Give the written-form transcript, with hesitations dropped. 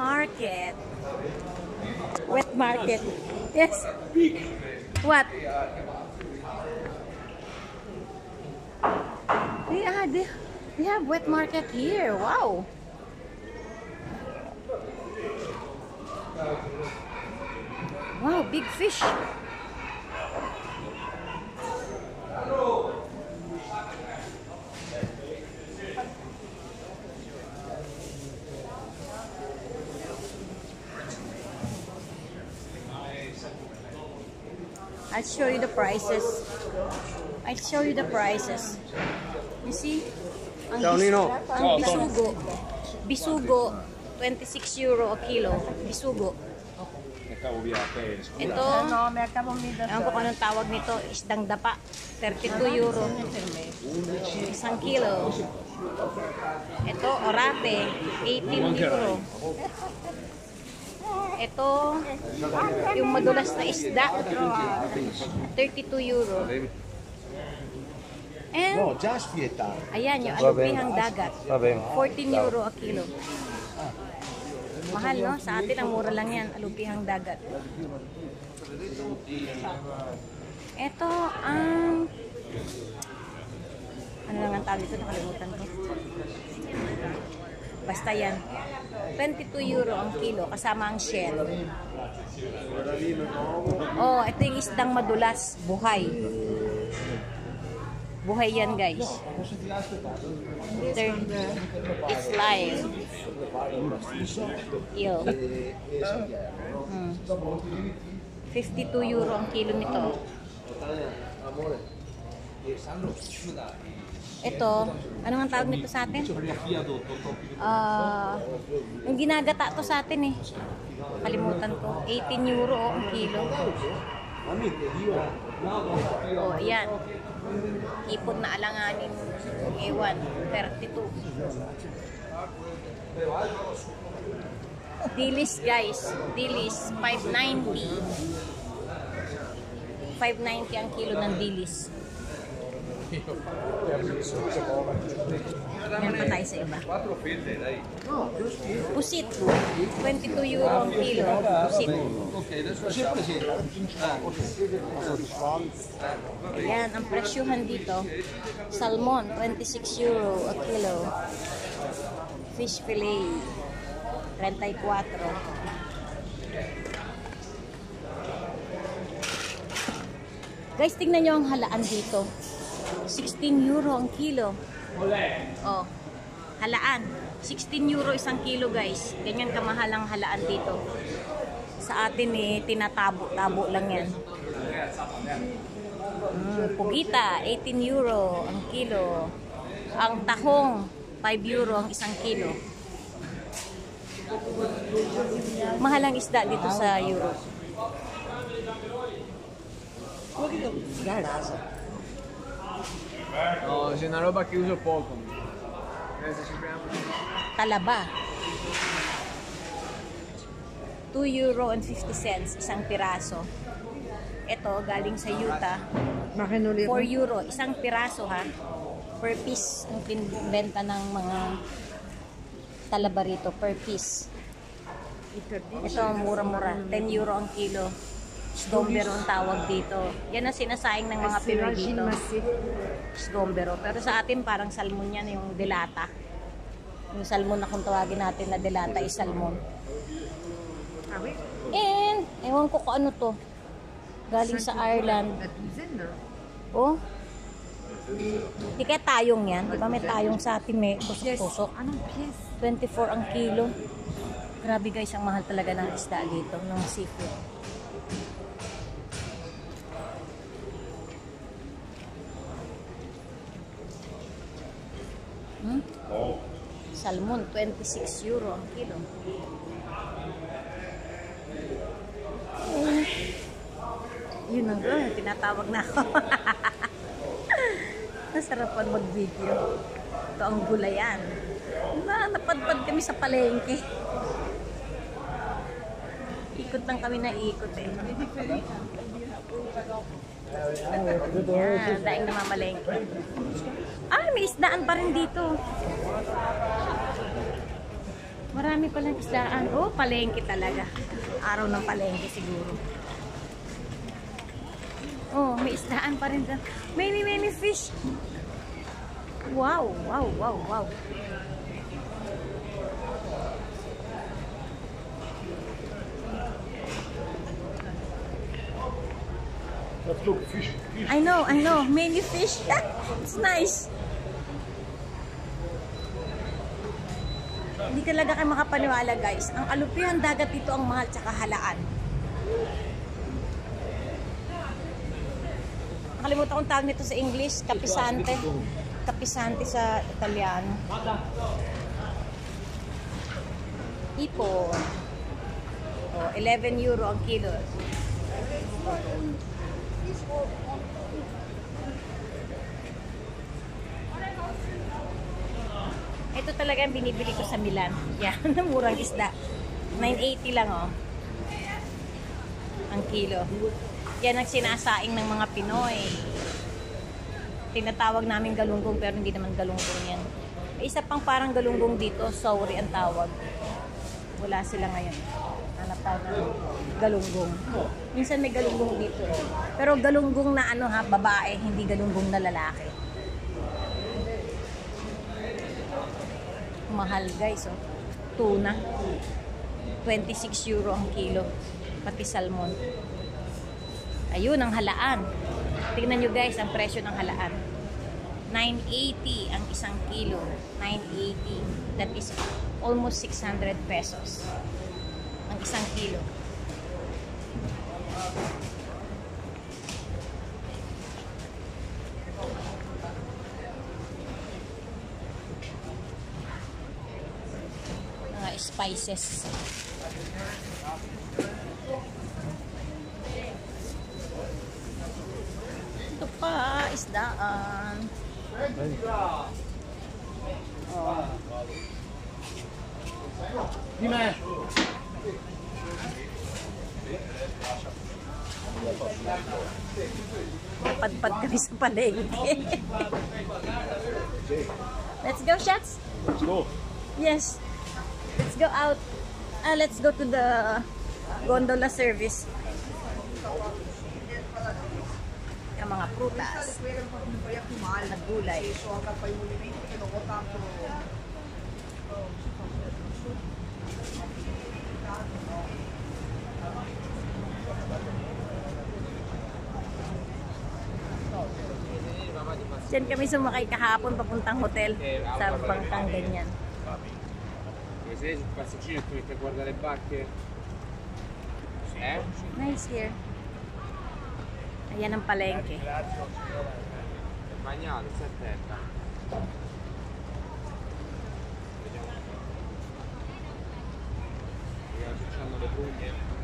Market. Wet market. Yes. What? They have wet market here. Wow. Wow, big fish. I'll show you the prices. You see? Ang bisugo, 26 euro a kilo. Bisugo. Ito, ewan ko kung anong tawag nito, isdang dapa. 32 euro. Isang kilo. Ito, orate, 18 euro. Ito, yung madulas na isda, 32 euro. And, ayan, yung alupihang dagat, 14 euro a kilo. Mahal, no? Sa atin, ang mura lang yan, alupihang dagat. Ito, ang... ano lang ang tawag ito? Nakalimutan ko. Basta yan. 22 euro ang kilo, kasama ang shell. Oh, ito yung isdang madulas, buhay. Buhay yan, guys. It's live. Eel. 52 euro ang kilo nito. Ito, ano ang tawag nito sa atin? Yung ginagata to sa atin eh. Kalimutan ko. 18 euro ang kilo. Oh, ayan. Ipon na alanganin. Ewan, 32. Dilis, guys. Dilis, 590. 590 ang kilo ng dilis. Yan pa tayo sa iba. Pusit, 22 euro ang kilo. Pusit. Ayan, ang presyuhan dito. Salmon, 26 euro a kilo. Fish fillet, 34. Guys, tingnan nyo ang halaan dito. 16 euro ang kilo. Oh, halaan. 16 euro isang kilo, guys. Ganyan kamahal ang halaan dito. Sa atin eh, tinatabo-tabo lang yan. Pugita, 18 euro ang kilo. Ang tahong, 5 euro ang isang kilo. Mahal ang isda dito sa Europe. No, c'è una roba che uso poco. Talaba. 2 euro and 50 cents isang piraso. Ito, galing sa Utah. 4 euro, isang piraso ha. Per piece ang pinibenta ng mga talaba rito, per piece. Ito, mura-mura. 10 euro ang kilo. Sdombero ang tawag dito. Yan ang sinasayang ng mga Pinoy dito. Sdombero. Pero sa atin parang salmon yan, yung delata. Yung salmon na kung tawagin natin na delata is salmon. And, ewan ko kung ano to. Galing sa Ireland. Oh. Di kaya tayong yan. Di ba may tayong sa atin, may tusok-tusok. 24 ang kilo. Grabe guys, ang mahal talaga ng isda dito, ng seafood. Salmon, 26 euro ang kilo. Yun ang tinatawag na ako. Nasarapan mag-video. Ito ang gulayan. Napadpad kami sa palengke. Ikot lang kami na ikot eh. Yan, daing namamalengke. Ay, may isdaan pa rin dito. Marami palang isdaan. Oh, palengke talaga. Araw ng palengke siguro. Oh, may isdaan pa rin. Many fish. Wow, wow, wow, wow. Look, fish. I know. Many fish. It's nice. Hindi talaga kayo makapaniwala, guys. Ang alupihan dagat dito ang mahal tsaka halaan. Nakalimutan kong tawag nito sa English. Capisante. Capisante sa Italiano. Ipo. Oh, 11 euro ang kilo. Ito talaga ang binibili ko sa Milan. Yan, murang isda. 980 lang, oh. Ang kilo. Yan ang sinasaing ng mga Pinoy. Tinatawag namin galunggong pero hindi naman galunggong yan. May isa pang parang galunggong dito, sauri ang tawag. Wala sila ngayon. Hanap tayo ng galunggong. Minsan may galunggong dito. Pero galunggong na ano ha, babae, hindi galunggong na lalaki. Mahal guys, oh. Tuna. 26 euro ang kilo. Pati salmon. Ayun, ang halaan. Tingnan nyo guys, ang presyo ng halaan. 980 ang isang kilo. 980. That is almost 600 pesos. Ang isang kilo. Mga spices. Ito pa, isdaan. Oh. Dime. Padpad kami sa palengke. Let's go, Shats. Let's go. Yes. Let's go out. Let's go to the gondola service. Yung mga prutas. At gulay. Diyan kami sumakay kahapon papuntang hotel sa bangkang ganyan. Se il passeggino ti mette a guardare le barche? Nice here. Ayan ang palengke. Bagnato, stai attenta. Vediamo un po'. Vediamo se c'hanno le puglie.